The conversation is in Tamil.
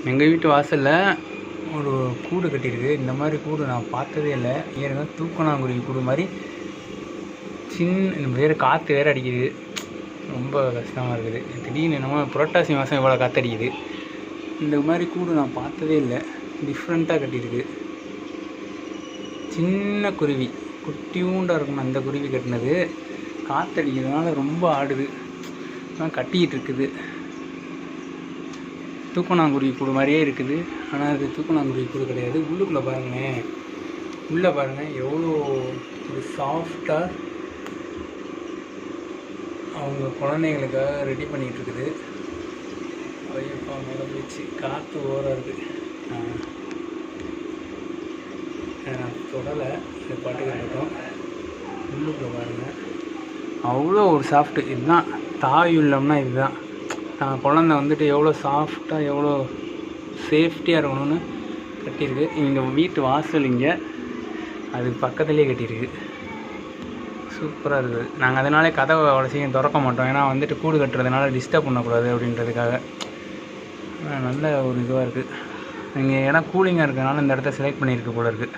எங்கள் வீட்டு வாசலில் ஒரு கூடு கட்டியிருக்கு. இந்த மாதிரி கூடு நான் பார்த்ததே இல்லை. ஏன்னா தூக்கணாங்குருவி கூடு மாதிரி வேறு காற்று வேறு அடிக்குது. ரொம்ப கஷ்டமாக இருக்குது. திடீர்னு என்னமோ புரட்டாசி மாதம் இவ்வளோ காற்றடிக்குது. இந்த மாதிரி கூடு நான் பார்த்ததே இல்லை. டிஃப்ரெண்ட்டாக கட்டியிருக்கு. சின்ன குருவி, குட்டியூண்டாக இருக்கணும் அந்த குருவி கட்டினது. காற்றடிக்கிறதுனால ரொம்ப ஆடுது, கட்டிக்கிட்டு இருக்குது. தூக்கணாங்குருவி கூடு மாதிரியே இருக்குது. ஆனால் அது தூக்கணாங்குருவி கூடு கிடையாது. உள்ளுக்குள்ளே பாருங்களேன், உள்ளே பாருங்கள் எவ்வளோ ஒரு சாஃப்டாக அவங்க குழந்தைங்களுக்காக ரெடி பண்ணிகிட்டு இருக்குது. ஐயப்பா மேலே போயிடுச்சு, காற்று ஓராக இருக்குது. நான் தொடலை, இதை பாட்டுக்கு இருக்கட்டும். உள்ளுக்குள்ளே பாருங்கள் அவ்வளோ ஒரு சாஃப்ட்டு. இதுதான் தாய் உள்ளம்னா. இதுதான் தான் குழந்த வந்துட்டு எவ்வளோ சாஃப்டாக எவ்வளோ சேஃப்டியாக இருக்கணும்னு கட்டியிருக்கு. இங்கே வீட்டு வாசல் இங்கே அதுக்கு பக்கத்துலேயே கட்டியிருக்கு. சூப்பராக இருக்குது. நாங்கள் அதனாலே கதவை அவ்வளோ சீக்கிரம் திறக்க மாட்டோம். ஏன்னா வந்துட்டு கூடு கட்டுறதுனால டிஸ்டர்ப் பண்ணக்கூடாது அப்படின்றதுக்காக. நல்ல ஒரு இதுவாக இருக்குது. இங்கே இடம் கூலிங்காக இருக்கிறதுனால இந்த இடத்த செலக்ட் பண்ணியிருக்கு போல இருக்குது.